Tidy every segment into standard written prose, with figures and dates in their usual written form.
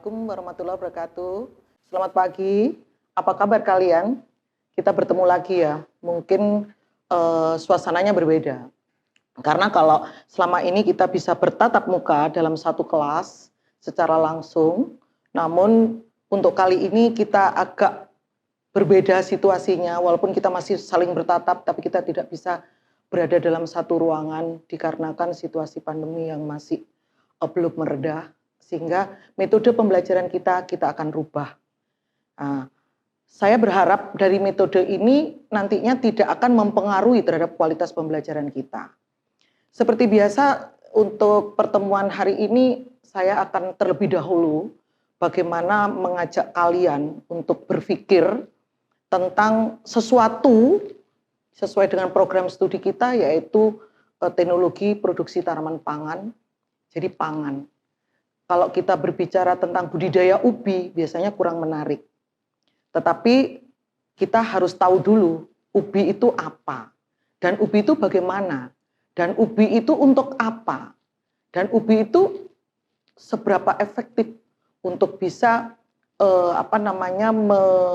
Assalamualaikum warahmatullahi wabarakatuh. Selamat pagi. Apa kabar kalian? Kita bertemu lagi ya. Mungkin suasananya berbeda. Karena kalau selama ini kita bisa bertatap muka dalam satu kelas secara langsung, namun untuk kali ini kita agak berbeda situasinya. Walaupun kita masih saling bertatap, tapi kita tidak bisa berada dalam satu ruangan dikarenakan situasi pandemi yang masih belum mereda. Sehingga metode pembelajaran kita akan rubah. Nah, saya berharap dari metode ini nantinya tidak akan mempengaruhi terhadap kualitas pembelajaran kita. Seperti biasa untuk pertemuan hari ini saya akan terlebih dahulu bagaimana mengajak kalian untuk berpikir tentang sesuatu sesuai dengan program studi kita, yaitu teknologi produksi tanaman pangan, jadi pangan. Kalau kita berbicara tentang budidaya ubi, biasanya kurang menarik. Tetapi kita harus tahu dulu, ubi itu apa? Dan ubi itu bagaimana? Dan ubi itu untuk apa? Dan ubi itu seberapa efektif untuk bisa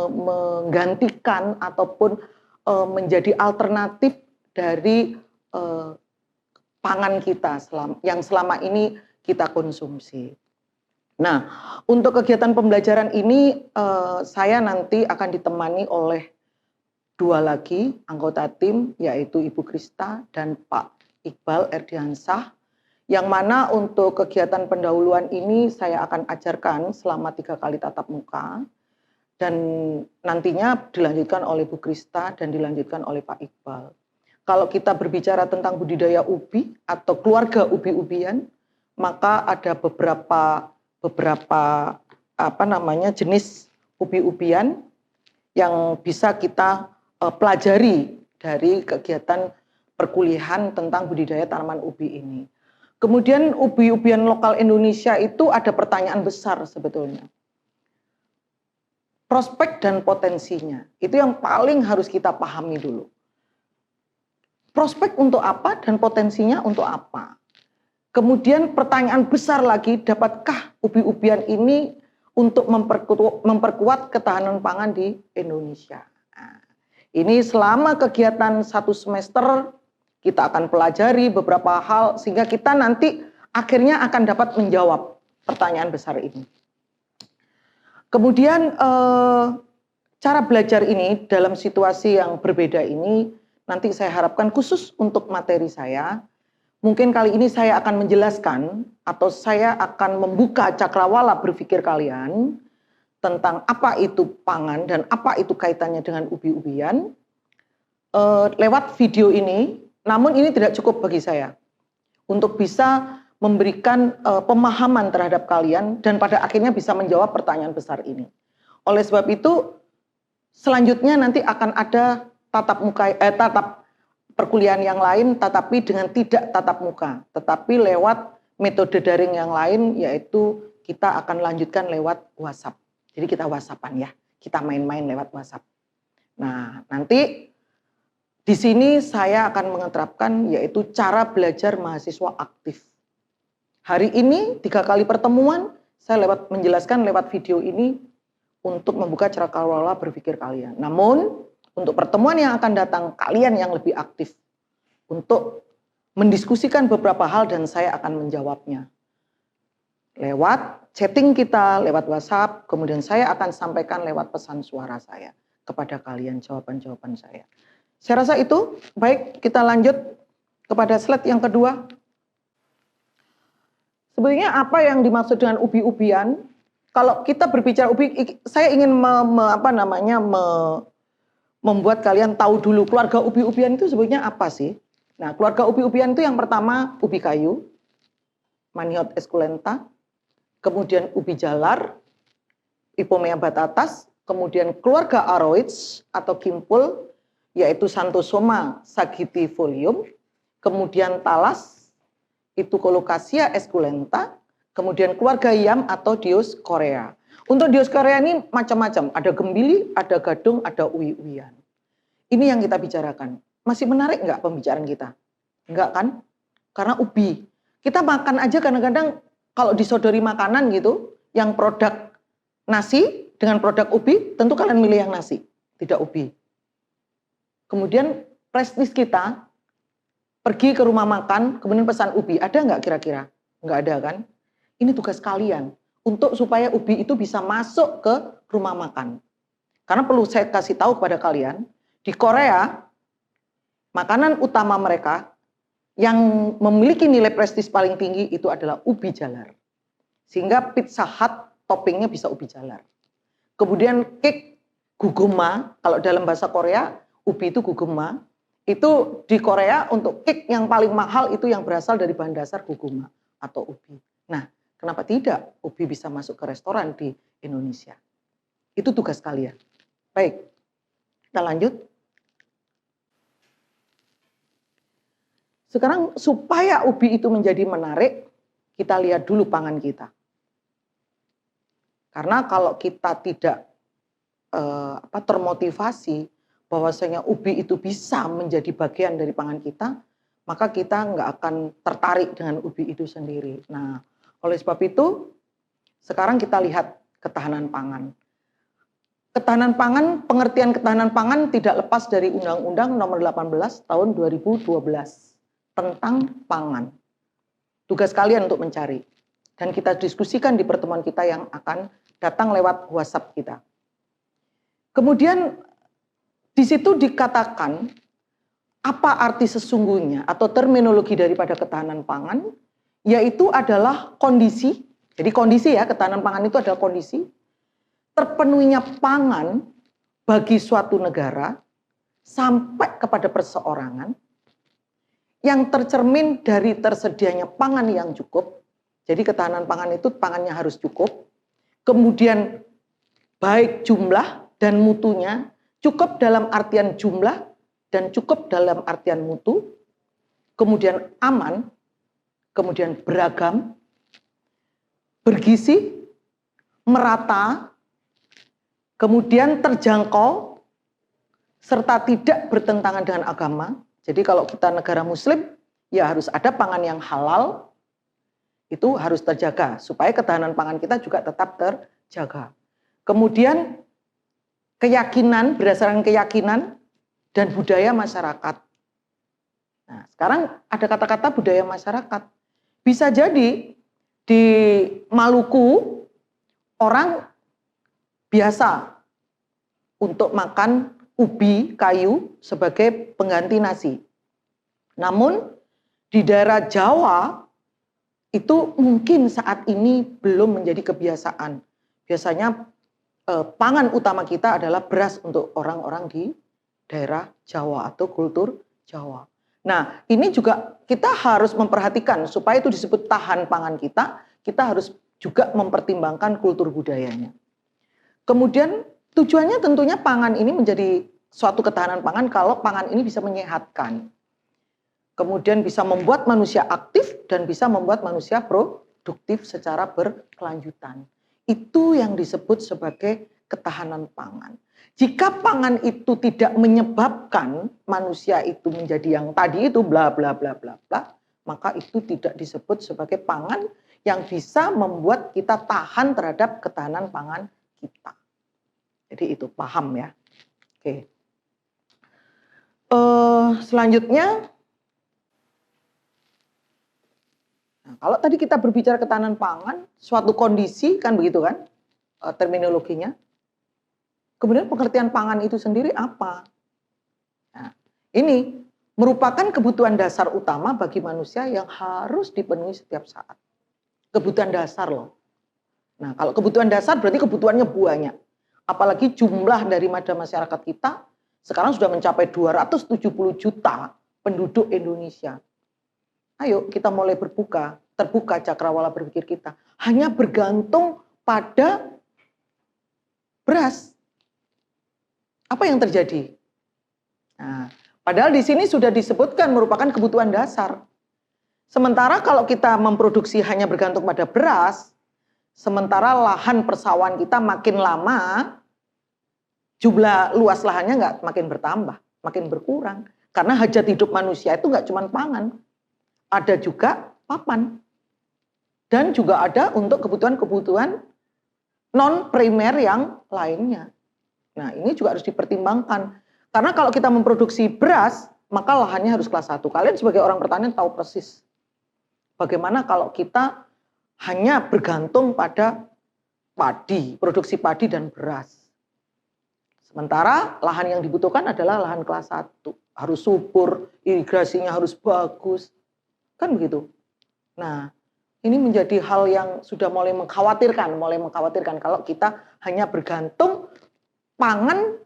menggantikan ataupun menjadi alternatif dari pangan kita yang selama ini kita konsumsi. Nah, untuk kegiatan pembelajaran ini saya nanti akan ditemani oleh dua lagi anggota tim, yaitu Ibu Krista dan Pak Iqbal Erdiansah, yang mana untuk kegiatan pendahuluan ini saya akan ajarkan selama 3 kali tatap muka, dan nantinya dilanjutkan oleh Bu Krista dan dilanjutkan oleh Pak Iqbal. Kalau kita berbicara tentang budidaya ubi atau keluarga ubi-ubian, maka ada beberapa jenis ubi-ubian yang bisa kita pelajari dari kegiatan perkuliahan tentang budidaya tanaman ubi ini. Kemudian ubi-ubian lokal Indonesia itu ada pertanyaan besar sebetulnya. Prospek dan potensinya, itu yang paling harus kita pahami dulu. Prospek untuk apa dan potensinya untuk apa? Kemudian pertanyaan besar lagi, dapatkah ubi-ubian ini untuk memperkuat ketahanan pangan di Indonesia? Nah, ini selama kegiatan 1 semester kita akan pelajari beberapa hal sehingga kita nanti akhirnya akan dapat menjawab pertanyaan besar ini. Kemudian cara belajar ini dalam situasi yang berbeda ini nanti saya harapkan khusus untuk materi saya. Mungkin kali ini saya akan menjelaskan atau saya akan membuka cakrawala berpikir kalian tentang apa itu pangan dan apa itu kaitannya dengan ubi-ubian lewat video ini. Namun ini tidak cukup bagi saya untuk bisa memberikan pemahaman terhadap kalian dan pada akhirnya bisa menjawab pertanyaan besar ini. Oleh sebab itu selanjutnya nanti akan ada tatap perkuliahan yang lain, tetapi dengan tidak tatap muka, tetapi lewat metode daring yang lain, yaitu kita akan lanjutkan lewat WhatsApp. Jadi kita WhatsAppan ya, kita main-main lewat WhatsApp. Nah, nanti di sini saya akan mengeterapkan yaitu cara belajar mahasiswa aktif. Hari ini 3 kali pertemuan, saya menjelaskan lewat video ini untuk membuka cakrawala berpikir kalian. Namun, untuk pertemuan yang akan datang, kalian yang lebih aktif untuk mendiskusikan beberapa hal dan saya akan menjawabnya. Lewat chatting kita, lewat WhatsApp, kemudian saya akan sampaikan lewat pesan suara saya kepada kalian jawaban-jawaban saya. Saya rasa itu, baik kita lanjut kepada slide yang kedua. Sebenarnya apa yang dimaksud dengan ubi-ubian? Kalau kita berbicara ubi, saya ingin membuat kalian tahu dulu keluarga ubi-ubian itu sebetulnya apa sih? Nah, keluarga ubi-ubian itu yang pertama ubi kayu, Manihot esculenta, kemudian ubi jalar, Ipomea batatas, kemudian keluarga aroids atau kimpul, yaitu Xanthosoma sagitifolium, kemudian talas, itu Colocasia esculenta, kemudian keluarga yam atau Dioscorea. Untuk Dioscorea ini macam-macam, ada gembili, ada gadung, ada uwi-uwian. Ini yang kita bicarakan. Masih menarik nggak pembicaraan kita? Enggak kan? Karena ubi. Kita makan aja kadang-kadang kalau disodori makanan gitu, yang produk nasi dengan produk ubi, tentu kalian milih yang nasi, tidak ubi. Kemudian prestis kita pergi ke rumah makan, kemudian pesan ubi, ada nggak kira-kira? Nggak ada kan? Ini tugas kalian untuk supaya ubi itu bisa masuk ke rumah makan. Karena perlu saya kasih tahu kepada kalian, di Korea makanan utama mereka yang memiliki nilai prestis paling tinggi itu adalah ubi jalar. Sehingga Pizza Hut toppingnya bisa ubi jalar. Kemudian cake guguma, kalau dalam bahasa Korea ubi itu guguma, itu di Korea untuk cake yang paling mahal itu yang berasal dari bahan dasar guguma atau ubi. Nah, kenapa tidak ubi bisa masuk ke restoran di Indonesia? Itu tugas kalian. Baik, kita lanjut. Sekarang supaya ubi itu menjadi menarik, kita lihat dulu pangan kita. Karena kalau kita tidak termotivasi bahwasanya ubi itu bisa menjadi bagian dari pangan kita, maka kita nggak akan tertarik dengan ubi itu sendiri. Nah, oleh sebab itu, sekarang kita lihat ketahanan pangan. Ketahanan pangan, pengertian ketahanan pangan tidak lepas dari Undang-Undang Nomor 18 Tahun 2012 tentang pangan. Tugas kalian untuk mencari. Dan kita diskusikan di pertemuan kita yang akan datang lewat WhatsApp kita. Kemudian di situ dikatakan apa arti sesungguhnya atau terminologi daripada ketahanan pangan, yaitu adalah kondisi. Jadi kondisi ya, ketahanan pangan itu adalah kondisi terpenuhinya pangan bagi suatu negara sampai kepada perseorangan yang tercermin dari tersedianya pangan yang cukup. Jadi ketahanan pangan itu pangannya harus cukup. Kemudian baik jumlah dan mutunya, cukup dalam artian jumlah dan cukup dalam artian mutu. Kemudian aman, kemudian beragam, bergizi, merata, kemudian terjangkau, serta tidak bertentangan dengan agama. Jadi kalau kita negara muslim, ya harus ada pangan yang halal, itu harus terjaga, supaya ketahanan pangan kita juga tetap terjaga. Kemudian keyakinan, berdasarkan keyakinan dan budaya masyarakat. Nah, sekarang ada kata-kata budaya masyarakat. Bisa jadi di Maluku, orang biasa untuk makan ubi kayu sebagai pengganti nasi. Namun di daerah Jawa itu mungkin saat ini belum menjadi kebiasaan. Biasanya pangan utama kita adalah beras untuk orang-orang di daerah Jawa atau kultur Jawa. Nah, ini juga kita harus memperhatikan supaya itu disebut tahan pangan kita harus juga mempertimbangkan kultur budayanya. Kemudian tujuannya tentunya pangan ini menjadi suatu ketahanan pangan kalau pangan ini bisa menyehatkan. Kemudian bisa membuat manusia aktif dan bisa membuat manusia produktif secara berkelanjutan. Itu yang disebut sebagai ketahanan pangan. Jika pangan itu tidak menyebabkan manusia itu menjadi yang tadi itu bla bla bla bla bla, maka itu tidak disebut sebagai pangan yang bisa membuat kita tahan terhadap ketahanan pangan kita. Jadi itu paham ya. Oke. Selanjutnya, nah, kalau tadi kita berbicara ketahanan pangan, suatu kondisi kan begitu kan terminologinya. Kemudian pengertian pangan itu sendiri apa? Nah, ini merupakan kebutuhan dasar utama bagi manusia yang harus dipenuhi setiap saat. Kebutuhan dasar loh. Nah, kalau kebutuhan dasar berarti kebutuhannya banyak. Apalagi jumlah dari masyarakat kita sekarang sudah mencapai 270 juta penduduk Indonesia. Ayo kita mulai terbuka cakrawala berpikir kita. Hanya bergantung pada beras. Apa yang terjadi? Nah, padahal di sini sudah disebutkan merupakan kebutuhan dasar. Sementara kalau kita memproduksi hanya bergantung pada beras, sementara lahan persawahan kita makin lama, jumlah luas lahannya nggak makin bertambah, makin berkurang. Karena hajat hidup manusia itu nggak cuma pangan, ada juga papan. Dan juga ada untuk kebutuhan-kebutuhan non primer yang lainnya. Nah, ini juga harus dipertimbangkan. Karena kalau kita memproduksi beras, maka lahannya harus kelas 1. Kalian sebagai orang pertanian tahu persis bagaimana kalau kita hanya bergantung pada padi, produksi padi dan beras. Sementara lahan yang dibutuhkan adalah lahan kelas 1. Harus subur, irigasinya harus bagus. Kan begitu. Nah, ini menjadi hal yang sudah mulai mengkhawatirkan kalau kita hanya bergantung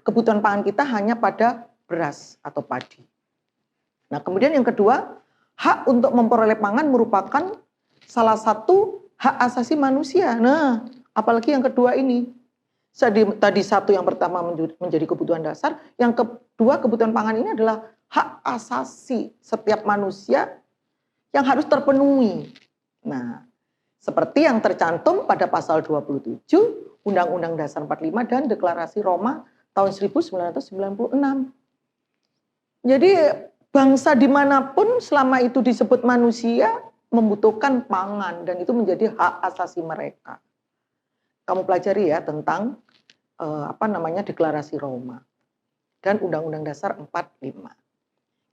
kebutuhan pangan kita hanya pada beras atau padi. Nah, kemudian yang kedua, hak untuk memperoleh pangan merupakan salah satu hak asasi manusia. Nah, apalagi yang kedua ini. Tadi satu yang pertama menjadi kebutuhan dasar, yang kedua kebutuhan pangan ini adalah hak asasi setiap manusia yang harus terpenuhi. Nah, seperti yang tercantum pada pasal 27 Undang-Undang Dasar 45 dan Deklarasi Roma tahun 1996. Jadi bangsa dimanapun selama itu disebut manusia membutuhkan pangan dan itu menjadi hak asasi mereka. Kamu pelajari ya tentang Deklarasi Roma dan Undang-Undang Dasar 45.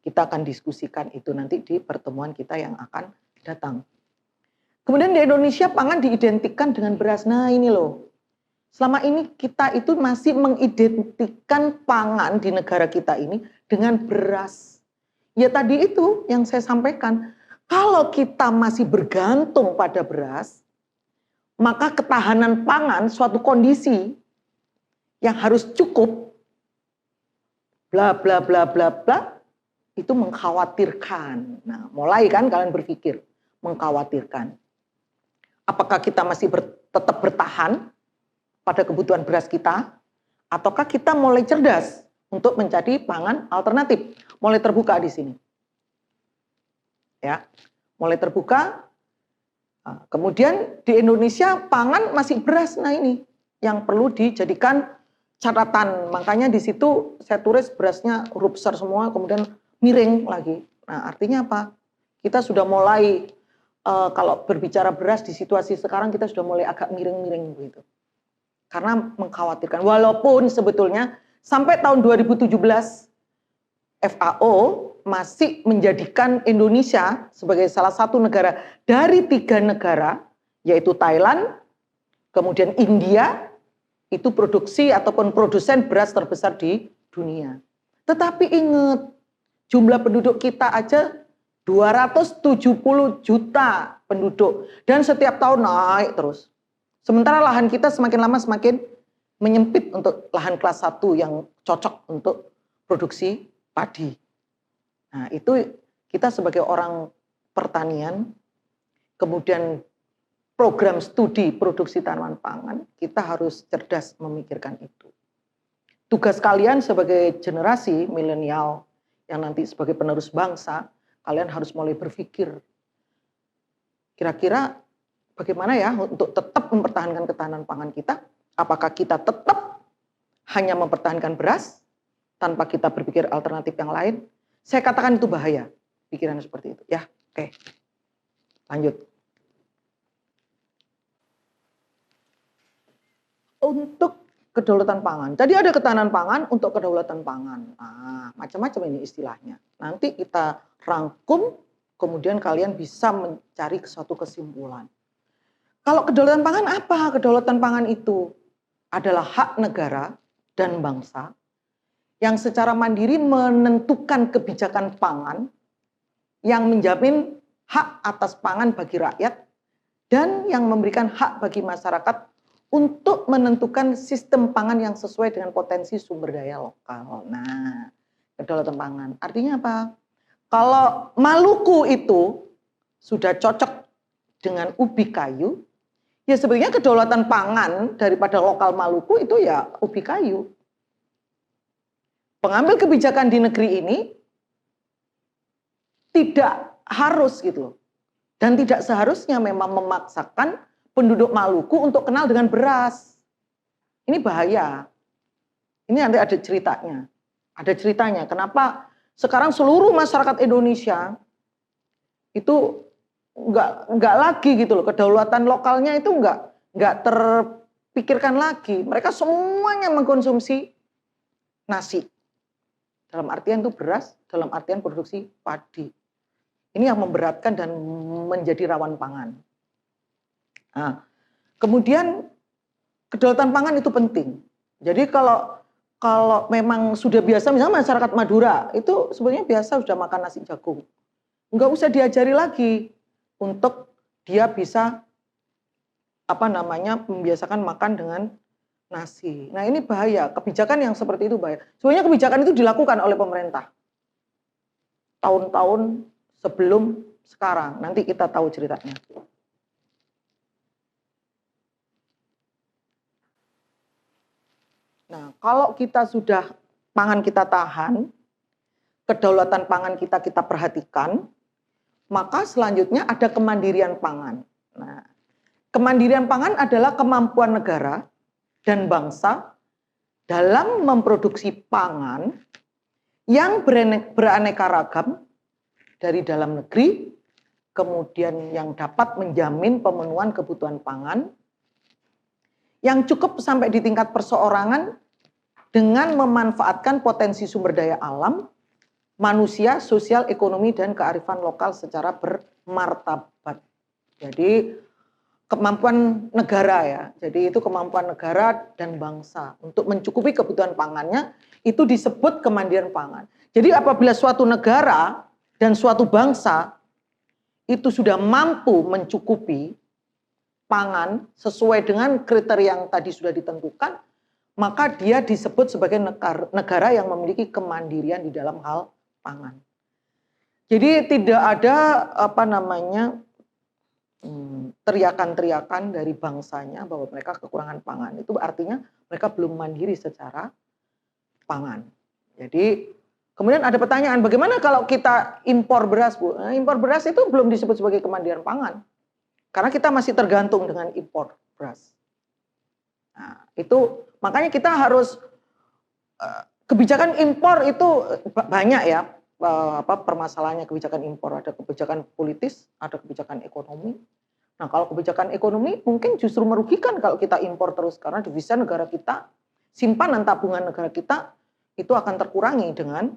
Kita akan diskusikan itu nanti di pertemuan kita yang akan datang. Kemudian di Indonesia pangan diidentikan dengan beras. Nah ini loh, selama ini kita itu masih mengidentikan pangan di negara kita ini dengan beras. Ya tadi itu yang saya sampaikan, kalau kita masih bergantung pada beras, maka ketahanan pangan suatu kondisi yang harus cukup, bla bla bla bla bla, itu mengkhawatirkan. Nah, mulai kan kalian berpikir, mengkhawatirkan. Apakah kita masih tetap bertahan pada kebutuhan beras kita, ataukah kita mulai cerdas untuk mencari pangan alternatif? Mulai terbuka di sini. Ya, mulai terbuka. Nah, kemudian di Indonesia pangan masih beras. Nah ini yang perlu dijadikan catatan. Makanya di situ saya tulis berasnya huruf besar semua, kemudian miring lagi. Nah artinya apa? Kita sudah mulai kalau berbicara beras di situasi sekarang kita sudah mulai agak miring-miring begitu. Karena mengkhawatirkan. Walaupun sebetulnya sampai tahun 2017 FAO masih menjadikan Indonesia sebagai salah satu negara dari 3 negara, yaitu Thailand, kemudian India, itu produksi ataupun produsen beras terbesar di dunia. Tetapi ingat, jumlah penduduk kita aja 270 juta penduduk. Dan setiap tahun naik terus. Sementara lahan kita semakin lama semakin menyempit untuk lahan kelas 1 yang cocok untuk produksi padi. Nah itu kita sebagai orang pertanian, kemudian program studi produksi tanaman pangan, kita harus cerdas memikirkan itu. Tugas kalian sebagai generasi milenial yang nanti sebagai penerus bangsa, kalian harus mulai berpikir, kira-kira bagaimana ya untuk tetap mempertahankan ketahanan pangan kita? Apakah kita tetap hanya mempertahankan beras, tanpa kita berpikir alternatif yang lain? Saya katakan itu bahaya, pikiran seperti itu. Ya, oke. Lanjut. Untuk kedaulatan pangan. Jadi ada ketahanan pangan untuk kedaulatan pangan. Nah, macam-macam ini istilahnya. Nanti kita rangkum, kemudian kalian bisa mencari suatu kesimpulan. Kalau kedaulatan pangan apa? Kedaulatan pangan itu adalah hak negara dan bangsa yang secara mandiri menentukan kebijakan pangan yang menjamin hak atas pangan bagi rakyat dan yang memberikan hak bagi masyarakat untuk menentukan sistem pangan yang sesuai dengan potensi sumber daya lokal. Nah, kedaulatan pangan. Artinya apa? Kalau Maluku itu sudah cocok dengan ubi kayu, ya sebenarnya kedaulatan pangan daripada lokal Maluku itu ya ubi kayu. Pengambil kebijakan di negeri ini tidak harus gitu loh. Dan tidak seharusnya memang memaksakan penduduk Maluku untuk kenal dengan beras. Ini bahaya. Ini nanti ada ceritanya. Ada ceritanya. Kenapa sekarang seluruh masyarakat Indonesia itu enggak lagi gitu loh. Kedaulatan lokalnya itu enggak pikirkan lagi, mereka semuanya mengkonsumsi nasi. Dalam artian itu beras, dalam artian produksi padi. Ini yang memberatkan dan menjadi rawan pangan. Nah, kemudian kedaulatan pangan itu penting. Jadi kalau memang sudah biasa, misalnya masyarakat Madura, itu sebenarnya biasa sudah makan nasi jagung. Enggak usah diajari lagi untuk dia bisa membiasakan makan dengan nasi. Nah ini bahaya, kebijakan yang seperti itu bahaya. Sebenarnya kebijakan itu dilakukan oleh pemerintah tahun-tahun sebelum sekarang. Nanti kita tahu ceritanya. Nah kalau kita sudah pangan kita tahan, kedaulatan pangan kita perhatikan, maka selanjutnya ada kemandirian pangan. Nah, kemandirian pangan adalah kemampuan negara dan bangsa dalam memproduksi pangan yang beraneka ragam dari dalam negeri, kemudian yang dapat menjamin pemenuhan kebutuhan pangan, yang cukup sampai di tingkat perseorangan dengan memanfaatkan potensi sumber daya alam, manusia, sosial, ekonomi, dan kearifan lokal secara bermartabat. Jadi kemampuan negara ya, jadi itu kemampuan negara dan bangsa untuk mencukupi kebutuhan pangannya, itu disebut kemandirian pangan. Jadi apabila suatu negara dan suatu bangsa itu sudah mampu mencukupi pangan sesuai dengan kriteria yang tadi sudah ditentukan, maka dia disebut sebagai negara yang memiliki kemandirian di dalam hal pangan. Jadi tidak ada teriakan-teriakan dari bangsanya bahwa mereka kekurangan pangan. Itu artinya mereka belum mandiri secara pangan. Jadi kemudian ada pertanyaan, bagaimana kalau kita impor beras, Bu? Nah, impor beras itu belum disebut sebagai kemandirian pangan. Karena kita masih tergantung dengan impor beras. Nah, itu makanya kita harus kebijakan impor itu banyak ya, permasalahannya kebijakan impor. Ada kebijakan politis, ada kebijakan ekonomi. Nah kalau kebijakan ekonomi mungkin justru merugikan kalau kita impor terus, karena devisa negara kita, simpanan tabungan negara kita itu akan terkurangi dengan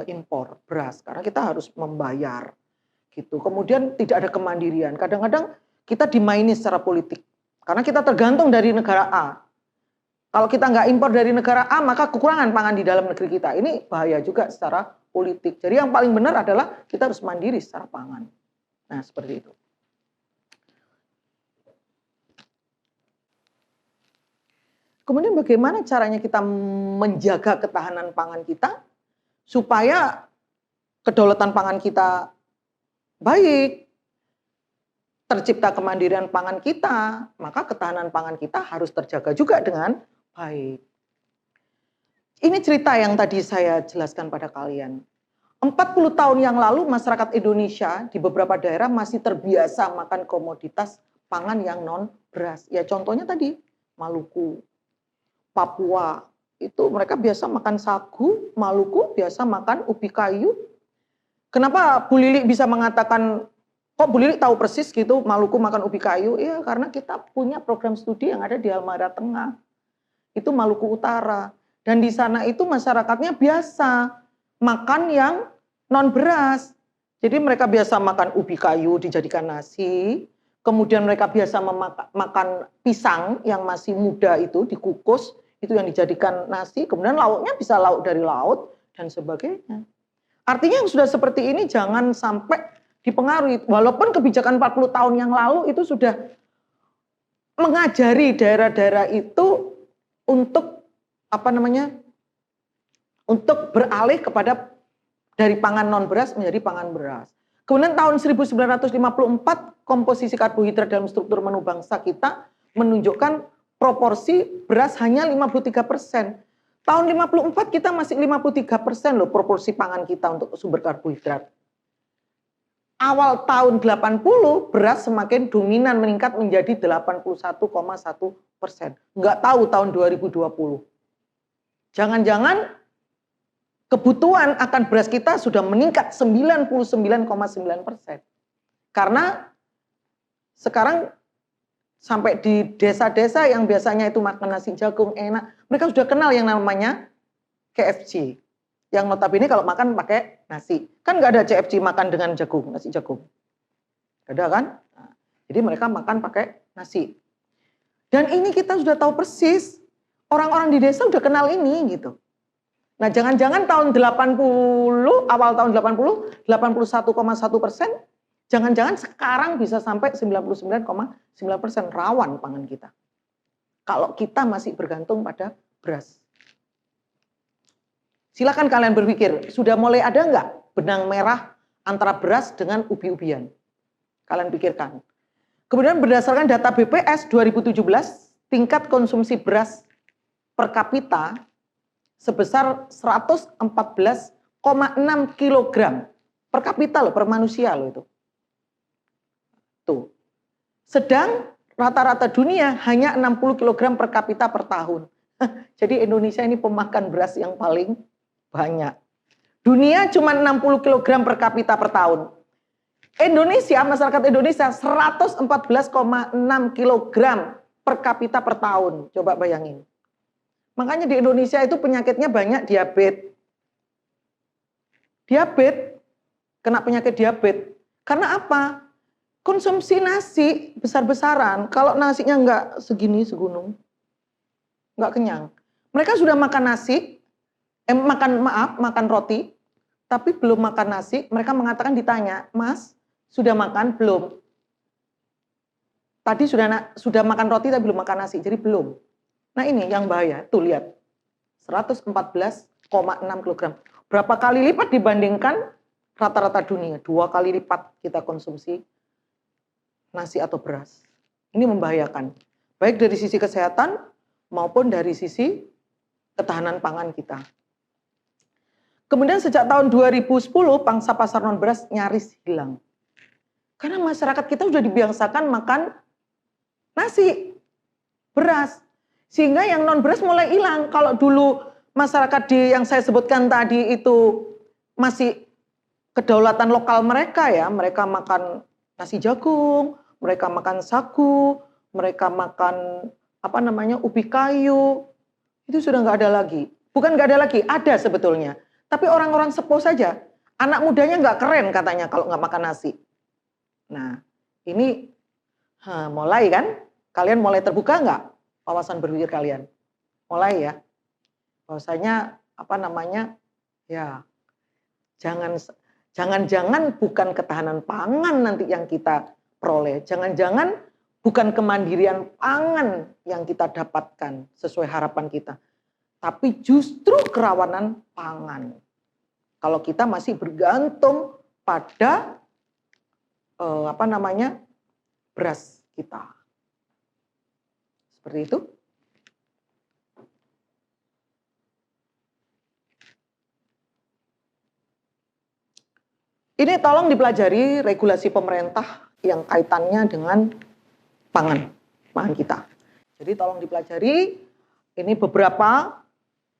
impor beras, karena kita harus membayar gitu. Kemudian tidak ada kemandirian, kadang-kadang kita dimaini secara politik karena kita tergantung dari negara A. Kalau kita nggak impor dari negara A, maka kekurangan pangan di dalam negeri kita. Ini bahaya juga secara politik. Jadi yang paling benar adalah kita harus mandiri secara pangan. Nah, seperti itu. Kemudian bagaimana caranya kita menjaga ketahanan pangan kita supaya kedaulatan pangan kita baik, tercipta kemandirian pangan kita, maka ketahanan pangan kita harus terjaga juga dengan baik. Ini cerita yang tadi saya jelaskan pada kalian. 40 tahun yang lalu masyarakat Indonesia di beberapa daerah masih terbiasa makan komoditas pangan yang non beras. Ya contohnya tadi Maluku, Papua, itu mereka biasa makan sagu, Maluku biasa makan ubi kayu. Kenapa Bu Lili bisa mengatakan, kok Bu Lili tahu persis gitu Maluku makan ubi kayu? Iya karena kita punya program studi yang ada di Halmahera Tengah. Itu Maluku Utara. Dan di sana itu masyarakatnya biasa makan yang non beras. Jadi mereka biasa makan ubi kayu dijadikan nasi. Kemudian mereka biasa makan pisang yang masih muda itu dikukus, itu yang dijadikan nasi. Kemudian lauknya bisa lauk dari laut dan sebagainya. Artinya yang sudah seperti ini jangan sampai dipengaruhi. Walaupun kebijakan 40 tahun yang lalu itu sudah mengajari daerah-daerah itu untuk untuk beralih kepada dari pangan non beras menjadi pangan beras. Kemudian tahun 1954 komposisi karbohidrat dalam struktur menu bangsa kita menunjukkan proporsi beras hanya 53%. Tahun 54 kita masih 53% loh proporsi pangan kita untuk sumber karbohidrat. Awal tahun 80 beras semakin dominan meningkat menjadi 81,1%. Nggak tahu tahun 2020. Jangan-jangan kebutuhan akan beras kita sudah meningkat 99,9%. Karena sekarang Sampai di desa-desa yang biasanya itu makan nasi jagung enak, mereka sudah kenal yang namanya KFC. Yang notabene kalau makan pakai nasi. Kan nggak ada CFC makan dengan jagung, nasi jagung. Nggak ada kan? Nah, jadi mereka makan pakai nasi. Dan ini kita sudah tahu persis, orang-orang di desa udah kenal ini gitu. Nah jangan-jangan tahun 80, awal tahun 80, 81,1%, jangan-jangan sekarang bisa sampai 99,9% rawan pangan kita. Kalau kita masih bergantung pada beras. Silakan kalian berpikir, sudah mulai ada nggak benang merah antara beras dengan ubi-ubian? Kalian pikirkan. Kemudian berdasarkan data BPS 2017, tingkat konsumsi beras per kapita sebesar 114,6 kilogram per kapita loh, per manusia loh itu. Tuh. Sedang rata-rata dunia hanya 60 kilogram per kapita per tahun. Jadi Indonesia ini pemakan beras yang paling banyak. Dunia cuma 60 kilogram per kapita per tahun. Indonesia, masyarakat Indonesia 114,6 kilogram per kapita per tahun. Coba bayangin. Makanya di Indonesia itu penyakitnya banyak diabetes. Diabetes, kena penyakit diabetes. Karena apa? Konsumsi nasi besar-besaran, kalau nasinya nggak segini, segunung, nggak kenyang. Mereka sudah makan nasi, makan roti, tapi belum makan nasi, mereka mengatakan ditanya, Mas, sudah makan belum? Tadi sudah makan roti tapi belum makan nasi, jadi belum. Nah ini yang bahaya, tuh lihat, 114,6 kilogram. Berapa kali lipat dibandingkan rata-rata dunia? 2 kali lipat kita konsumsi nasi atau beras. Ini membahayakan, baik dari sisi kesehatan maupun dari sisi ketahanan pangan kita. Kemudian sejak tahun 2010 pangsa pasar non beras nyaris hilang. Karena masyarakat kita sudah dibiasakan makan nasi, beras. Sehingga yang non beras mulai hilang. Kalau dulu masyarakat yang saya sebutkan tadi itu masih kedaulatan lokal mereka ya, mereka makan nasi jagung, mereka makan sagu, mereka makan ubi kayu, itu sudah nggak ada lagi. Bukan nggak ada lagi, ada sebetulnya. Tapi orang-orang sepuh saja, anak mudanya nggak keren katanya kalau nggak makan nasi. Nah, ini mulai kan? Kalian mulai terbuka nggak wawasan berpikir kalian? Mulai ya. Bahwasanya ya jangan-jangan bukan ketahanan pangan nanti yang kita peroleh. Jangan-jangan bukan kemandirian pangan yang kita dapatkan sesuai harapan kita. Tapi justru kerawanan pangan. Kalau kita masih bergantung pada beras kita. Seperti itu. Ini tolong dipelajari regulasi pemerintah yang kaitannya dengan pangan kita. Jadi tolong dipelajari, ini beberapa,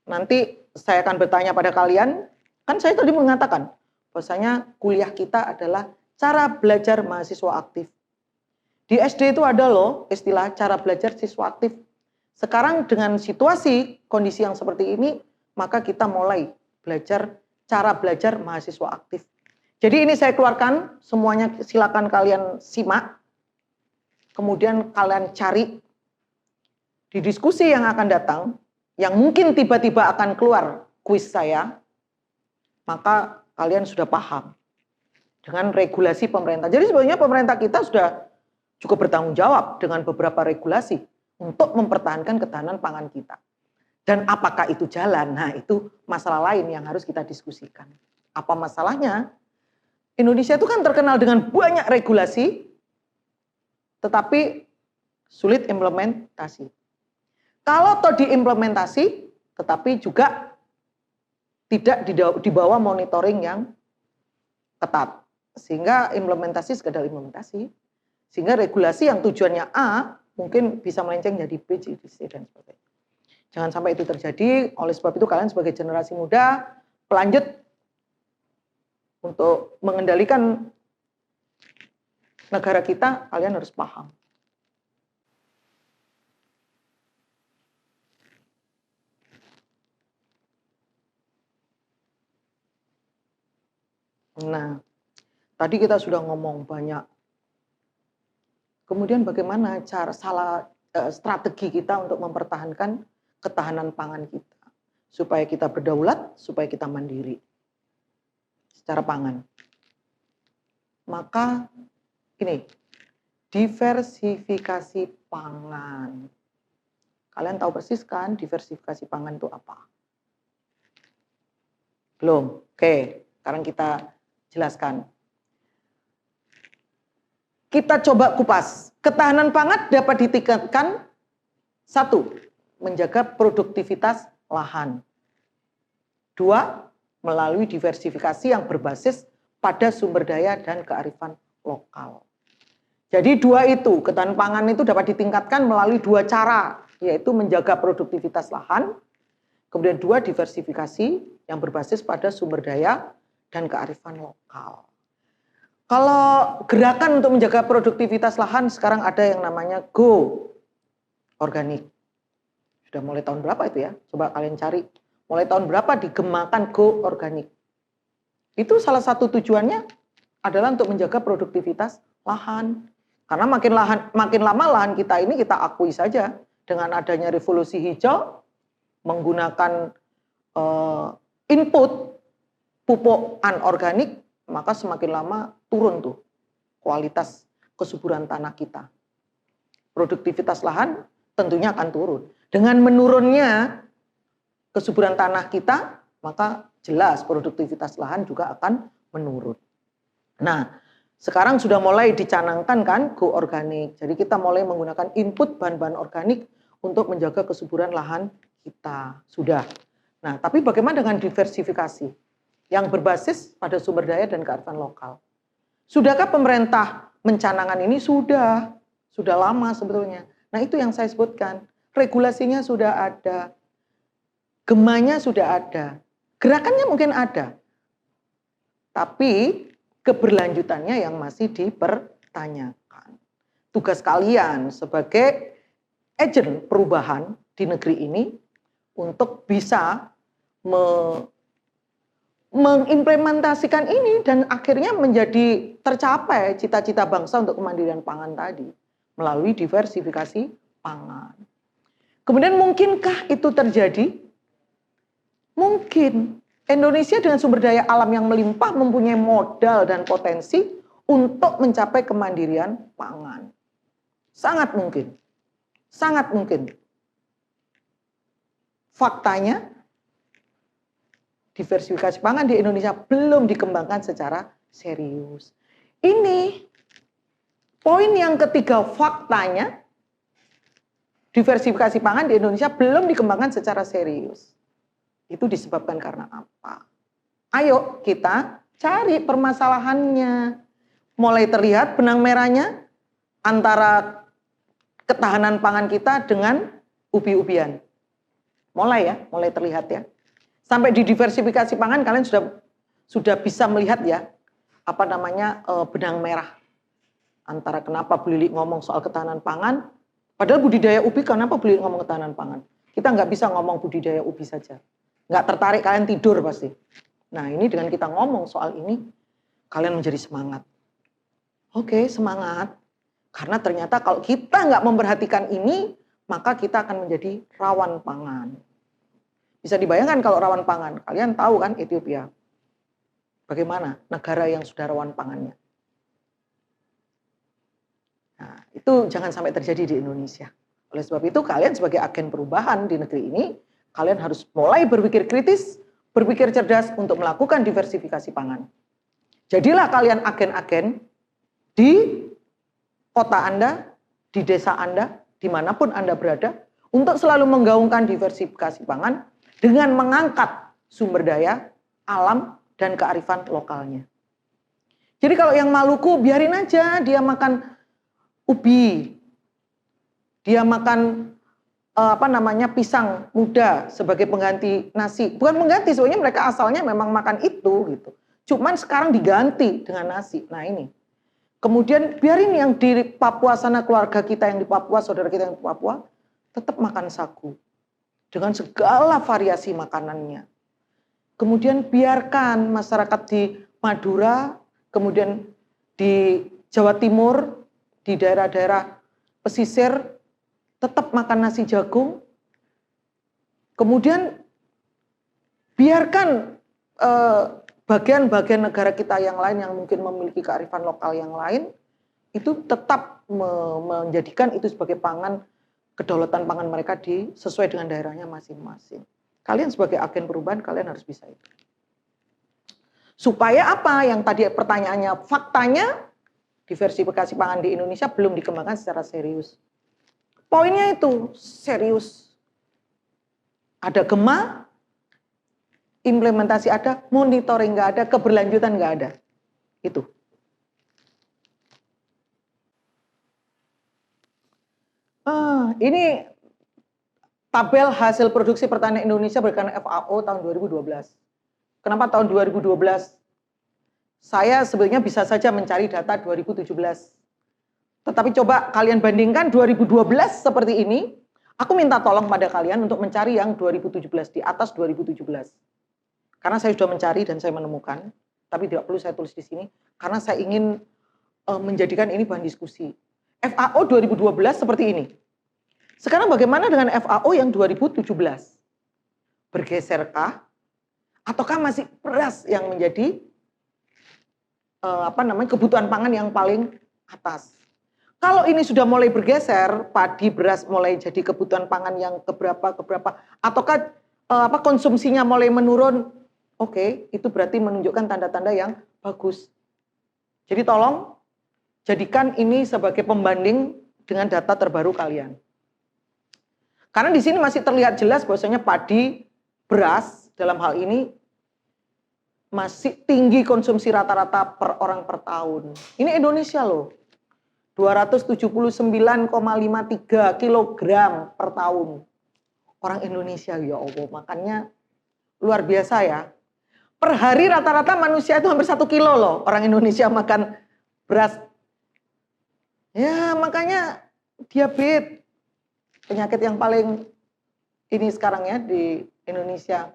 nanti saya akan bertanya pada kalian, kan saya tadi mengatakan, bahwasanya kuliah kita adalah cara belajar mahasiswa aktif. Di SD itu ada loh istilah cara belajar siswa aktif. Sekarang dengan situasi, kondisi yang seperti ini, maka kita mulai belajar cara belajar mahasiswa aktif. Jadi ini saya keluarkan, semuanya silakan kalian simak. Kemudian kalian cari di diskusi yang akan datang, yang mungkin tiba-tiba akan keluar kuis saya, maka kalian sudah paham dengan regulasi pemerintah. Jadi sebenarnya pemerintah kita sudah cukup bertanggung jawab dengan beberapa regulasi untuk mempertahankan ketahanan pangan kita. Dan apakah itu jalan? Nah itu masalah lain yang harus kita diskusikan. Apa masalahnya? Indonesia itu kan terkenal dengan banyak regulasi, tetapi sulit implementasi. Kalau toh diimplementasi, tetapi juga tidak di bawah monitoring yang ketat. Sehingga implementasi sekedar implementasi. Sehingga regulasi yang tujuannya A, mungkin bisa melenceng jadi B, C, dan sebagainya. Jangan sampai itu terjadi, oleh sebab itu kalian sebagai generasi muda, pelanjut untuk mengendalikan negara kita, kalian harus paham. Nah, tadi kita sudah ngomong banyak. Kemudian bagaimana strategi kita untuk mempertahankan ketahanan pangan kita supaya kita berdaulat, supaya kita mandiri secara pangan. Maka ini diversifikasi pangan. Kalian tahu persis kan diversifikasi pangan itu apa? Belum? Oke, sekarang kita jelaskan. Kita coba kupas. Ketahanan pangan dapat ditingkatkan, satu, menjaga produktivitas lahan. Dua, melalui diversifikasi yang berbasis pada sumber daya dan kearifan lokal. Jadi dua itu, ketahanan pangan itu dapat ditingkatkan melalui dua cara, yaitu menjaga produktivitas lahan, kemudian dua, diversifikasi yang berbasis pada sumber daya dan kearifan lokal. Kalau gerakan untuk menjaga produktivitas lahan sekarang ada yang namanya Go Organik. Sudah mulai tahun berapa itu ya? Coba kalian cari. Mulai tahun berapa digemakan Go Organik. Itu salah satu tujuannya adalah untuk menjaga produktivitas lahan. Karena makin lama lahan kita ini kita akui saja dengan adanya revolusi hijau menggunakan input pupuk anorganik, maka semakin lama turun tuh kualitas kesuburan tanah kita. Produktivitas lahan tentunya akan turun. Dengan menurunnya kesuburan tanah kita, maka jelas produktivitas lahan juga akan menurun. Nah, sekarang sudah mulai dicanangkan kan Go Organik. Jadi kita mulai menggunakan input bahan-bahan organik untuk menjaga kesuburan lahan kita. Sudah. Nah, tapi bagaimana dengan diversifikasi yang berbasis pada sumber daya dan kearifan lokal? Sudahkah pemerintah mencanangkan ini? Sudah lama sebetulnya. Nah, itu yang saya sebutkan. Regulasinya sudah ada, gemanya sudah ada, gerakannya mungkin ada, tapi keberlanjutannya yang masih dipertanyakan. Tugas kalian sebagai agen perubahan di negeri ini untuk bisa mengimplementasikan ini dan akhirnya menjadi tercapai cita-cita bangsa untuk kemandirian pangan tadi melalui diversifikasi pangan. Kemudian mungkinkah itu terjadi? Mungkin. Indonesia dengan sumber daya alam yang melimpah mempunyai modal dan potensi untuk mencapai kemandirian pangan. Sangat mungkin. Sangat mungkin. Faktanya, diversifikasi pangan di Indonesia belum dikembangkan secara serius. Ini poin yang ketiga, faktanya diversifikasi pangan di Indonesia belum dikembangkan secara serius. Itu disebabkan karena apa? Ayo kita cari permasalahannya. Mulai terlihat benang merahnya antara ketahanan pangan kita dengan ubi-ubian. Mulai terlihat ya. Sampai di diversifikasi pangan kalian sudah bisa melihat ya benang merah antara kenapa Bu Lili ngomong soal ketahanan pangan, padahal budidaya ubi kenapa Bu Lili ngomong ketahanan pangan? Kita nggak bisa ngomong budidaya ubi saja, nggak tertarik, kalian tidur pasti. Nah ini dengan kita ngomong soal ini, kalian menjadi semangat. Oke, semangat, karena ternyata kalau kita nggak memperhatikan ini, maka kita akan menjadi rawan pangan. Bisa dibayangkan kalau rawan pangan, kalian tahu kan Ethiopia, bagaimana negara yang sudah rawan pangannya. Nah, itu jangan sampai terjadi di Indonesia. Oleh sebab itu kalian sebagai agen perubahan di negeri ini, kalian harus mulai berpikir kritis, berpikir cerdas untuk melakukan diversifikasi pangan. Jadilah kalian agen-agen di kota Anda, di desa Anda, dimanapun Anda berada, untuk selalu menggaungkan diversifikasi pangan, dengan mengangkat sumber daya, alam, dan kearifan lokalnya. Jadi kalau yang Maluku biarin aja dia makan ubi, dia makan pisang muda sebagai pengganti nasi. Bukan pengganti, sebenarnya mereka asalnya memang makan itu gitu. Cuman sekarang diganti dengan nasi. Nah ini. Kemudian biarin yang di Papua sana, keluarga kita yang di Papua, saudara kita yang di Papua, tetap makan sagu. Dengan segala variasi makanannya. Kemudian biarkan masyarakat di Madura, kemudian di Jawa Timur, di daerah-daerah pesisir, tetap makan nasi jagung. Kemudian biarkan bagian-bagian negara kita yang lain yang mungkin memiliki kearifan lokal yang lain, itu tetap menjadikan itu sebagai pangan, kedaulatan pangan mereka sesuai dengan daerahnya masing-masing. Kalian sebagai agen perubahan, kalian harus bisa itu. Supaya apa? Yang tadi pertanyaannya, faktanya diversifikasi pangan di Indonesia belum dikembangkan secara serius. Poinnya itu serius. Ada gema, implementasi ada, monitoring nggak ada, keberlanjutan nggak ada. Itu. Ini tabel hasil produksi pertanian Indonesia berdasarkan FAO tahun 2012. Kenapa tahun 2012? Saya sebenarnya bisa saja mencari data 2017. Tetapi coba kalian bandingkan 2012 seperti ini. Aku minta tolong pada kalian untuk mencari yang 2017, di atas 2017. Karena saya sudah mencari dan saya menemukan, tapi tidak perlu saya tulis di sini, karena saya ingin menjadikan ini bahan diskusi. FAO 2012 seperti ini. Sekarang bagaimana dengan FAO yang 2017? Bergeserkah? Ataukah masih beras yang menjadi kebutuhan pangan yang paling atas? Kalau ini sudah mulai bergeser, padi, beras mulai jadi kebutuhan pangan yang keberapa, ataukah konsumsinya mulai menurun? Oke, itu berarti menunjukkan tanda-tanda yang bagus. Jadi tolong jadikan ini sebagai pembanding dengan data terbaru kalian. Karena di sini masih terlihat jelas bahwasanya padi, beras dalam hal ini masih tinggi konsumsi rata-rata per orang per tahun. Ini Indonesia loh. 279,53 kilogram per tahun. Orang Indonesia, ya Allah, makannya luar biasa ya. Per hari rata-rata manusia itu hampir 1 kilo loh orang Indonesia makan beras. Ya makanya diabetes, penyakit yang paling ini sekarang ya di Indonesia,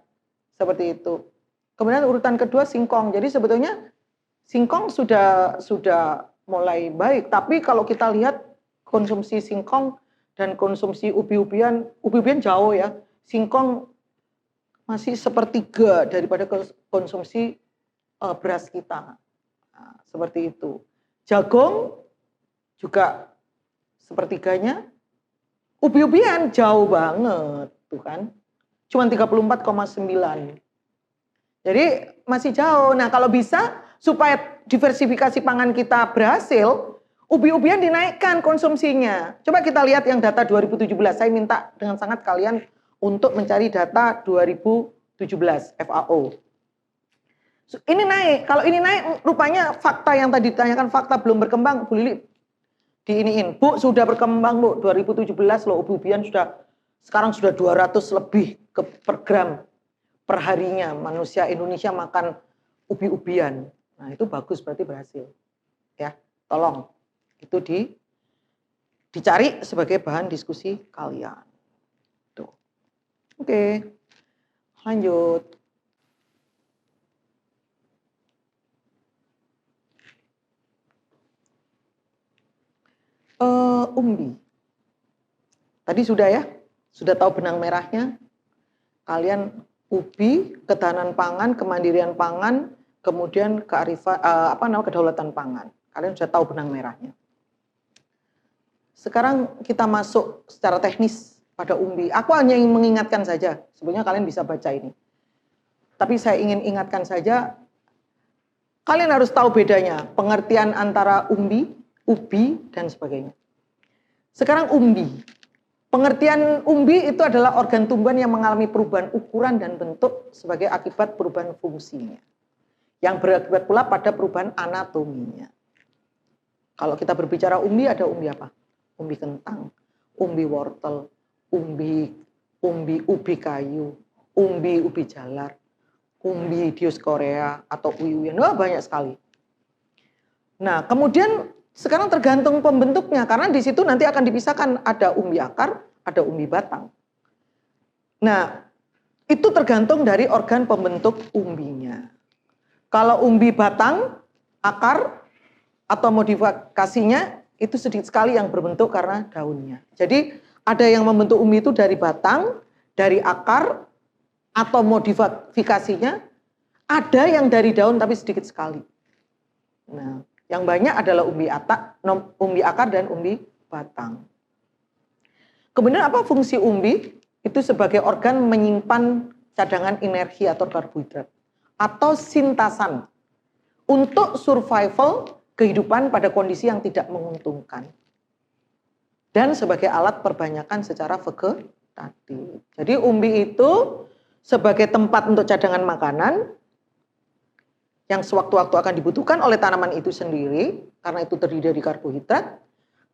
seperti itu. Kemudian urutan kedua singkong. Jadi sebetulnya singkong sudah mulai baik, tapi kalau kita lihat konsumsi singkong dan konsumsi ubi-ubian jauh ya. Singkong masih sepertiga daripada konsumsi beras kita. Nah, seperti itu. Jagung juga sepertiganya. Ubi-ubian jauh banget, tuh kan. Cuma 34,9. Jadi masih jauh. Nah, kalau bisa supaya diversifikasi pangan kita berhasil, ubi-ubian dinaikkan konsumsinya. Coba kita lihat yang data 2017. Saya minta dengan sangat kalian untuk mencari data 2017 FAO. Ini naik. Kalau ini naik, rupanya fakta yang tadi ditanyakan, fakta belum berkembang, Bu Lili diiniin. Bu, sudah berkembang, Bu. 2017 loh, ubi-ubian sekarang sudah 200 lebih per gram per harinya. Manusia Indonesia makan ubi-ubian. Nah, itu bagus, berarti berhasil. Ya, tolong itu dicari sebagai bahan diskusi kalian. Tuh. Oke. Lanjut. Umbi. Tadi sudah ya, sudah tahu benang merahnya. Kalian ubi, ketahanan pangan, kemandirian pangan, kemudian kearifan kedaulatan pangan. Kalian sudah tahu benang merahnya. Sekarang kita masuk secara teknis pada umbi. Aku hanya ingin mengingatkan saja. Sebenarnya kalian bisa baca ini. Tapi saya ingin ingatkan saja, kalian harus tahu bedanya, pengertian antara umbi, ubi, dan sebagainya. Sekarang umbi. Pengertian umbi itu adalah organ tumbuhan yang mengalami perubahan ukuran dan bentuk sebagai akibat perubahan fungsinya. Yang berakibat pula pada perubahan anatominya. Kalau kita berbicara umbi, ada umbi apa? Umbi kentang, umbi wortel, umbi ubi kayu, ubi jalar, umbi Dioskorea atau ubi-ubian. Wah, banyak sekali. Nah, kemudian sekarang tergantung pembentuknya, karena di situ nanti akan dipisahkan, ada umbi akar, ada umbi batang. Nah, itu tergantung dari organ pembentuk umbinya. Kalau umbi batang, akar, atau modifikasinya itu sedikit sekali yang berbentuk karena daunnya. Jadi ada yang membentuk umbi itu dari batang, dari akar, atau modifikasinya, ada yang dari daun tapi sedikit sekali. Nah, yang banyak adalah umbi akar dan umbi batang. Kemudian apa fungsi umbi? Itu sebagai organ menyimpan cadangan energi atau karbohidrat atau sintasan untuk survival kehidupan pada kondisi yang tidak menguntungkan. Dan sebagai alat perbanyakan secara vegetatif. Jadi umbi itu sebagai tempat untuk cadangan makanan yang sewaktu-waktu akan dibutuhkan oleh tanaman itu sendiri, karena itu terdiri dari karbohidrat.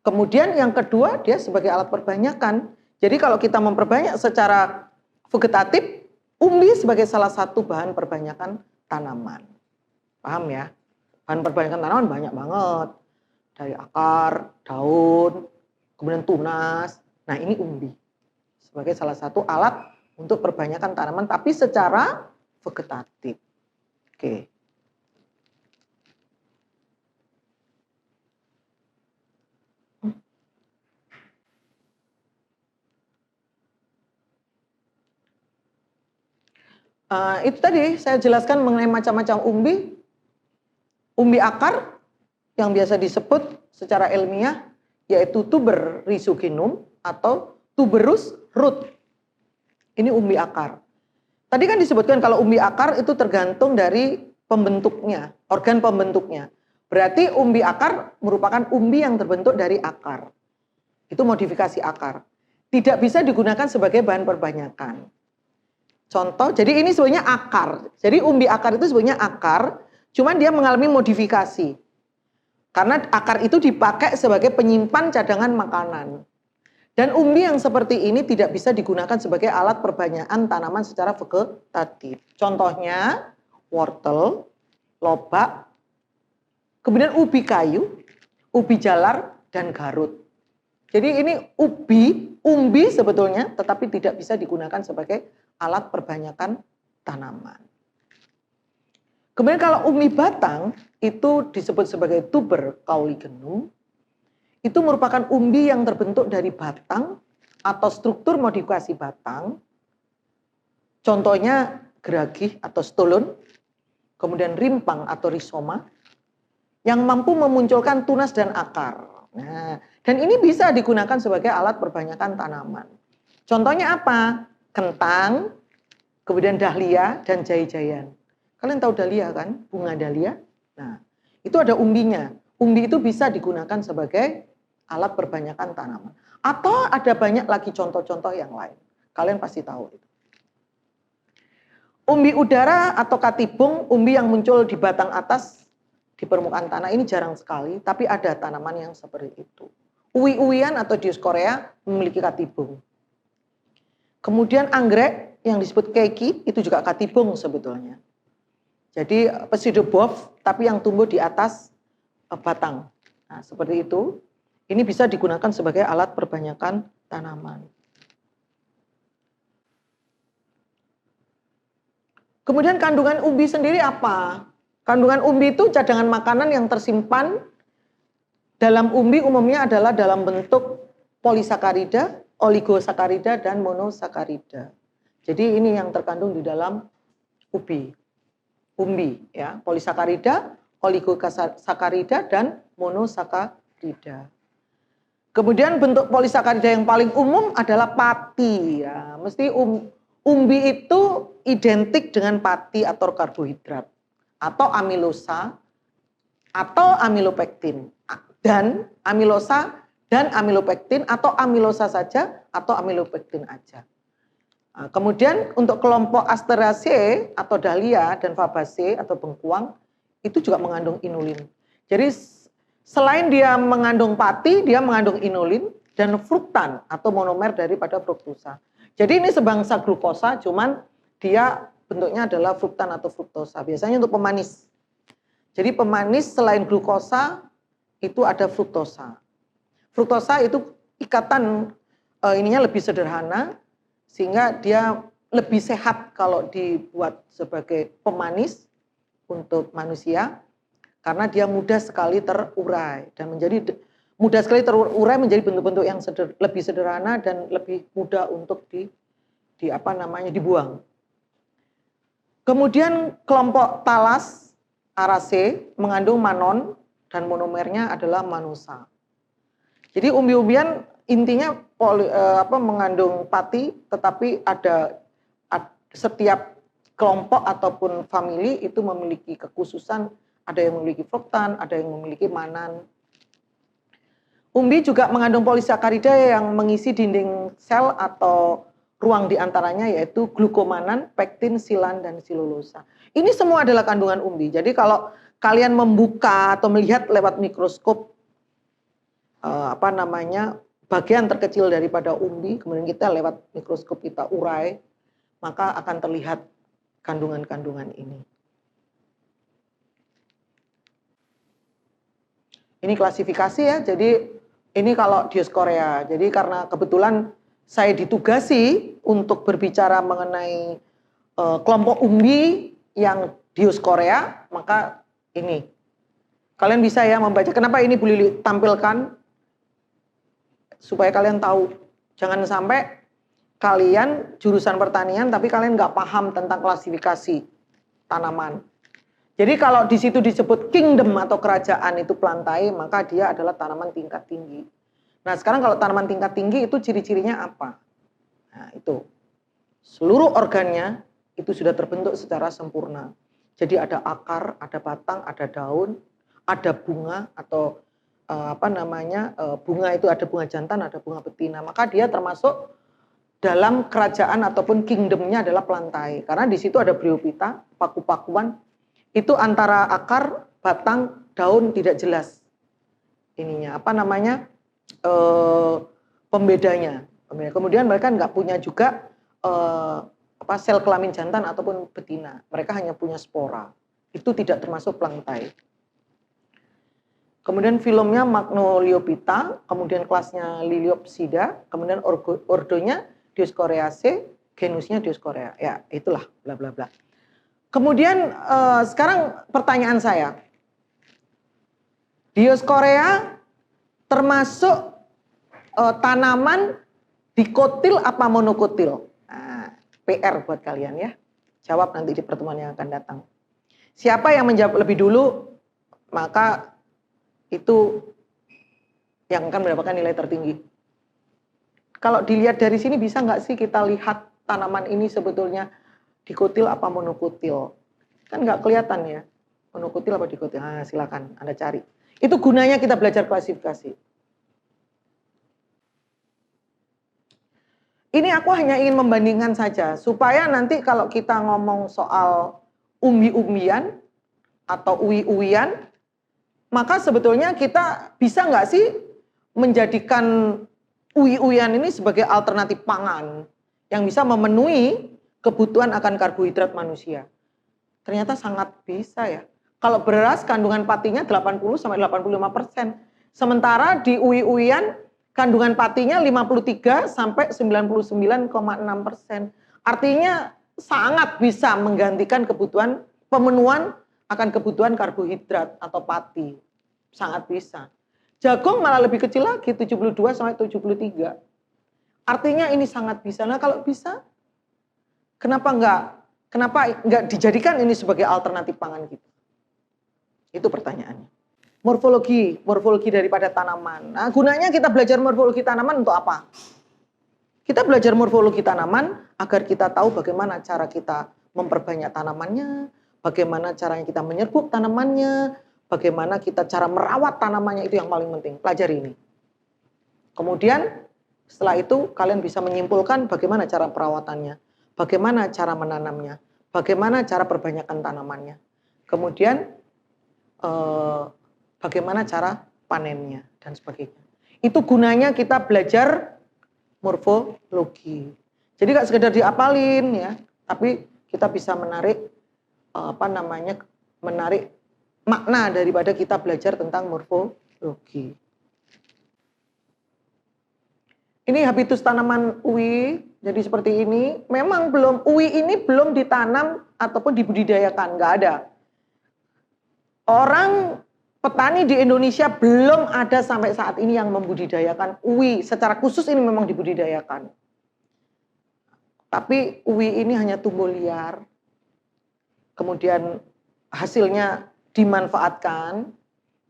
Kemudian yang kedua, dia sebagai alat perbanyakan. Jadi kalau kita memperbanyak secara vegetatif, umbi sebagai salah satu bahan perbanyakan tanaman. Paham ya? Bahan perbanyakan tanaman banyak banget. Dari akar, daun, kemudian tunas. Nah ini umbi. Sebagai salah satu alat untuk perbanyakan tanaman, tapi secara vegetatif. Oke. Itu tadi saya jelaskan mengenai macam-macam umbi. Umbi akar yang biasa disebut secara ilmiah yaitu tuber rhizogenum atau tuberous root. Ini umbi akar. Tadi kan disebutkan kalau umbi akar itu tergantung dari pembentuknya, organ pembentuknya. Berarti umbi akar merupakan umbi yang terbentuk dari akar. Itu modifikasi akar. Tidak bisa digunakan sebagai bahan perbanyakan. Contoh, jadi ini sebenarnya akar. Jadi umbi akar itu sebenarnya akar, cuman dia mengalami modifikasi. Karena akar itu dipakai sebagai penyimpan cadangan makanan. Dan umbi yang seperti ini tidak bisa digunakan sebagai alat perbanyakan tanaman secara vegetatif. Contohnya wortel, lobak, kemudian ubi kayu, ubi jalar, dan garut. Jadi ini umbi sebetulnya, tetapi tidak bisa digunakan sebagai alat perbanyakan tanaman. Kemudian kalau umbi batang itu disebut sebagai tuber kauligenum. Itu merupakan umbi yang terbentuk dari batang atau struktur modifikasi batang. Contohnya geragih atau stolon, kemudian rimpang atau rizoma, yang mampu memunculkan tunas dan akar. Nah, dan ini bisa digunakan sebagai alat perbanyakan tanaman. Contohnya apa? Kentang, kemudian dahlia dan jai-jaian. Kalian tahu dahlia kan? Bunga dahlia. Nah, itu ada umbinya. Umbi itu bisa digunakan sebagai alat perbanyakan tanaman. Atau ada banyak lagi contoh-contoh yang lain. Kalian pasti tahu itu. Umbi udara atau katibung, umbi yang muncul di batang atas di permukaan tanah ini jarang sekali, tapi ada tanaman yang seperti itu. Uwi-uwian atau Dioscorea memiliki katibung. Kemudian anggrek yang disebut keiki itu juga katibung sebetulnya. Jadi pseudobulb tapi yang tumbuh di atas batang. Nah, seperti itu. Ini bisa digunakan sebagai alat perbanyakan tanaman. Kemudian kandungan umbi sendiri apa? Kandungan umbi itu cadangan makanan yang tersimpan dalam umbi umumnya adalah dalam bentuk polisakarida, oligosakarida, dan monosakarida. Jadi ini yang terkandung di dalam umbi, ya, polisakarida, oligosakarida, dan monosakarida. Kemudian bentuk polisakarida yang paling umum adalah pati. Ya. Mesti umbi itu identik dengan pati atau karbohidrat. Atau amilosa, atau amilopektin. Dan amilosa dan amilopektin, atau amilosa saja, atau amilopektin aja. Nah, kemudian untuk kelompok Asteraceae atau dahlia dan Fabaceae atau bengkuang, itu juga mengandung inulin. Jadi selain dia mengandung pati, dia mengandung inulin dan fruktan atau monomer daripada fruktosa. Jadi ini sebangsa glukosa, cuman dia bentuknya adalah fruktan atau fruktosa. Biasanya untuk pemanis. Jadi pemanis selain glukosa itu ada fruktosa. Fruktosa itu ikatan ininya lebih sederhana sehingga dia lebih sehat kalau dibuat sebagai pemanis untuk manusia karena dia mudah sekali terurai dan mudah sekali terurai menjadi bentuk-bentuk yang lebih sederhana dan lebih mudah untuk dibuang. Kemudian kelompok talas Araceae mengandung manon dan monomernya adalah manosa. Jadi umbi-umbian intinya mengandung pati, tetapi ada setiap kelompok ataupun famili itu memiliki kekhususan, ada yang memiliki fruktan, ada yang memiliki manan. Umbi juga mengandung polisakarida yang mengisi dinding sel atau ruang di antaranya yaitu glukomanan, pektin, silan, dan silulosa. Ini semua adalah kandungan umbi. Jadi kalau kalian membuka atau melihat lewat mikroskop bagian terkecil daripada umbi, kemudian kita lewat mikroskop kita urai, maka akan terlihat kandungan-kandungan ini. Ini klasifikasi ya, jadi ini kalau Dioskorea. Jadi karena kebetulan saya ditugasi untuk berbicara mengenai kelompok umbi yang Dioskorea, maka ini. Kalian bisa ya membaca, kenapa ini Bu Lili tampilkan, supaya kalian tahu. Jangan sampai kalian jurusan pertanian tapi kalian nggak paham tentang klasifikasi tanaman. Jadi kalau di situ disebut kingdom atau kerajaan itu plantae, maka dia adalah tanaman tingkat tinggi. Nah sekarang kalau tanaman tingkat tinggi itu ciri-cirinya apa? Nah itu, seluruh organnya itu sudah terbentuk secara sempurna. Jadi ada akar, ada batang, ada daun, ada bunga atau bunga itu ada bunga jantan, ada bunga betina. Maka dia termasuk dalam kerajaan ataupun kingdomnya adalah plantae. Karena di situ ada bryophyta, paku-pakuan. Itu antara akar, batang, daun tidak jelas ininya pembedanya. Kemudian mereka nggak punya juga sel kelamin jantan ataupun betina. Mereka hanya punya spora. Itu tidak termasuk plantae. Kemudian filumnya Magnoliophyta, kemudian kelasnya Liliopsida, kemudian ordonya Dioskoreaceae, genusnya Dioskorea. Ya, itulah bla bla bla. Kemudian sekarang pertanyaan saya, Dioskorea termasuk tanaman dikotil apa monokotil? Nah, PR buat kalian ya, jawab nanti di pertemuan yang akan datang. Siapa yang menjawab lebih dulu, maka itu yang akan mendapatkan nilai tertinggi. Kalau dilihat dari sini bisa nggak sih kita lihat tanaman ini sebetulnya dikotil apa monokotil? Kan nggak kelihatan ya, monokotil apa dikotil. Nah, silakan Anda cari. Itu gunanya kita belajar klasifikasi. Ini aku hanya ingin membandingkan saja, supaya nanti kalau kita ngomong soal umbi-umbian atau uwi-uwian, maka sebetulnya kita bisa nggak sih menjadikan uwi-uwian ini sebagai alternatif pangan yang bisa memenuhi kebutuhan akan karbohidrat manusia. Ternyata sangat bisa ya. Kalau beras kandungan patinya 80-85%. Sementara di uwi-uwian kandungan patinya 53-99,6%. Artinya sangat bisa menggantikan kebutuhan pemenuhan akan kebutuhan karbohidrat atau pati. Sangat bisa. Jagung malah lebih kecil lagi, 72-73. Artinya ini sangat bisa. Nah kalau bisa, kenapa enggak dijadikan ini sebagai alternatif pangan kita? Itu pertanyaannya. Morfologi daripada tanaman. Nah, gunanya kita belajar morfologi tanaman untuk apa? Kita belajar morfologi tanaman agar kita tahu bagaimana cara kita memperbanyak tanamannya, bagaimana caranya kita menyerbuk tanamannya, bagaimana kita cara merawat tanamannya, itu yang paling penting. Pelajari ini. Kemudian setelah itu kalian bisa menyimpulkan bagaimana cara perawatannya, bagaimana cara menanamnya, bagaimana cara perbanyakan tanamannya. Kemudian bagaimana cara panennya dan sebagainya. Itu gunanya kita belajar morfologi. Jadi nggak sekedar diapalin ya, tapi kita bisa menarik menarik makna daripada kita belajar tentang morfologi. Ini habitus tanaman uwi, jadi seperti ini. Memang uwi ini belum ditanam ataupun dibudidayakan, nggak ada. Orang petani di Indonesia belum ada sampai saat ini yang membudidayakan uwi. Secara khusus ini memang dibudidayakan. Tapi uwi ini hanya tumbuh liar. Kemudian hasilnya dimanfaatkan,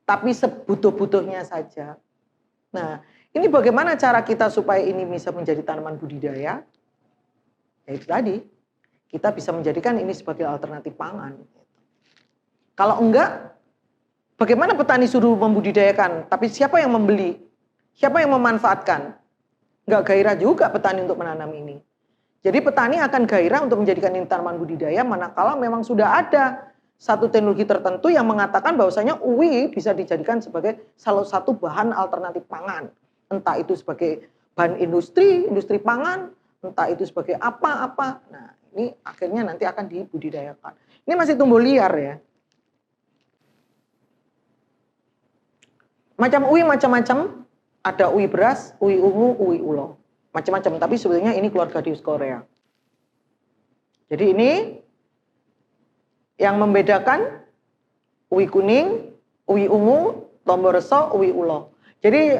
tapi sebutuh-butuhnya saja. Nah, ini bagaimana cara kita supaya ini bisa menjadi tanaman budidaya? Ya itu tadi, kita bisa menjadikan ini sebagai alternatif pangan. Kalau enggak, bagaimana petani suruh membudidayakan, tapi siapa yang membeli? Siapa yang memanfaatkan? Enggak gairah juga petani untuk menanam ini. Jadi petani akan gairah untuk menjadikan ini tanaman budidaya manakala memang sudah ada satu teknologi tertentu yang mengatakan bahwasanya uwi bisa dijadikan sebagai salah satu bahan alternatif pangan. Entah itu sebagai bahan industri pangan, entah itu sebagai apa-apa. Nah, ini akhirnya nanti akan dibudidayakan. Ini masih tumbuh liar ya. Macam uwi macam-macam, ada uwi beras, uwi ungu, uwi ulo. Macam-macam, tapi sebetulnya ini keluarga Dioscorea. Jadi ini yang membedakan uwi kuning, uwi ungu, tombo reso, uwi ulo. Jadi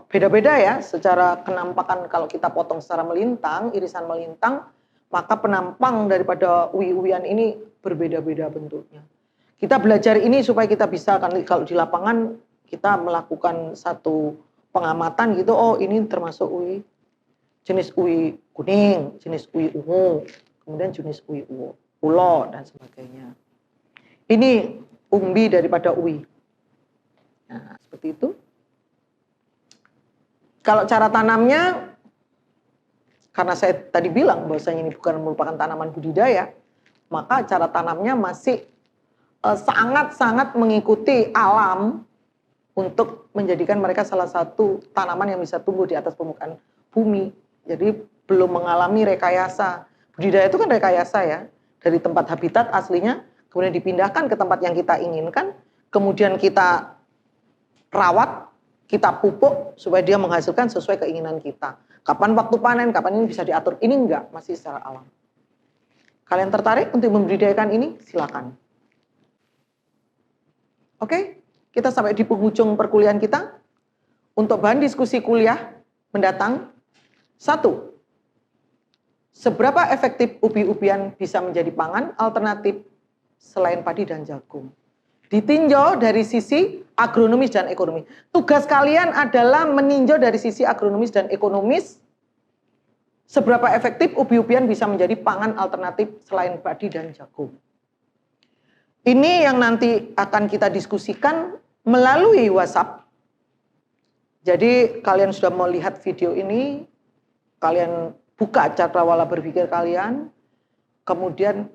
beda-beda ya secara kenampakan. Kalau kita potong secara melintang, irisan melintang, maka penampang daripada uwi-uwian ini berbeda-beda bentuknya. Kita belajar ini supaya kita bisa, kan kalau di lapangan kita melakukan satu pengamatan gitu, oh ini termasuk uwi, jenis uwi kuning, jenis uwi ungu, kemudian jenis uwi ulo dan sebagainya. Ini umbi daripada uwi. Nah, seperti itu. Kalau cara tanamnya, karena saya tadi bilang bahwasanya ini bukan merupakan tanaman budidaya, maka cara tanamnya masih sangat-sangat mengikuti alam untuk menjadikan mereka salah satu tanaman yang bisa tumbuh di atas permukaan bumi. Jadi belum mengalami rekayasa. Budidaya itu kan rekayasa ya, dari tempat habitat aslinya, kemudian dipindahkan ke tempat yang kita inginkan, kemudian kita rawat, kita pupuk supaya dia menghasilkan sesuai keinginan kita. Kapan waktu panen, kapan ini bisa diatur. Ini enggak, masih secara alam. Kalian tertarik untuk membudidayakan ini? Silakan. Oke, kita sampai di penghujung perkuliahan kita. Untuk bahan diskusi kuliah mendatang, 1. Seberapa efektif ubi-ubian bisa menjadi pangan alternatif selain padi dan jagung? Ditinjau dari sisi agronomis dan ekonomis. Tugas kalian adalah meninjau dari sisi agronomis dan ekonomis seberapa efektif ubi-ubian bisa menjadi pangan alternatif selain padi dan jagung. Ini yang nanti akan kita diskusikan melalui WhatsApp. Jadi kalian sudah melihat video ini, kalian buka cakrawala berpikir kalian, kemudian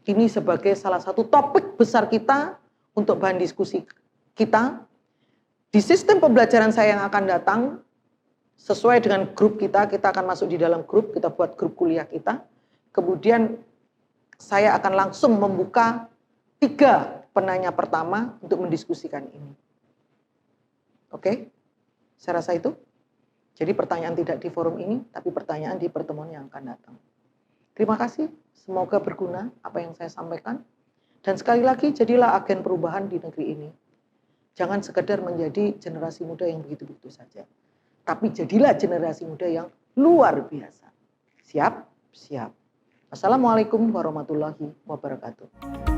ini sebagai salah satu topik besar kita untuk bahan diskusi kita. Di sistem pembelajaran saya yang akan datang, sesuai dengan grup kita akan masuk di dalam grup, kita buat grup kuliah kita. Kemudian saya akan langsung membuka 3 penanya pertama untuk mendiskusikan ini. Oke? Saya rasa itu. Jadi pertanyaan tidak di forum ini, tapi pertanyaan di pertemuan yang akan datang. Terima kasih, semoga berguna apa yang saya sampaikan. Dan sekali lagi, jadilah agen perubahan di negeri ini. Jangan sekedar menjadi generasi muda yang begitu-begitu saja. Tapi jadilah generasi muda yang luar biasa. Siap? Siap. Wassalamualaikum warahmatullahi wabarakatuh.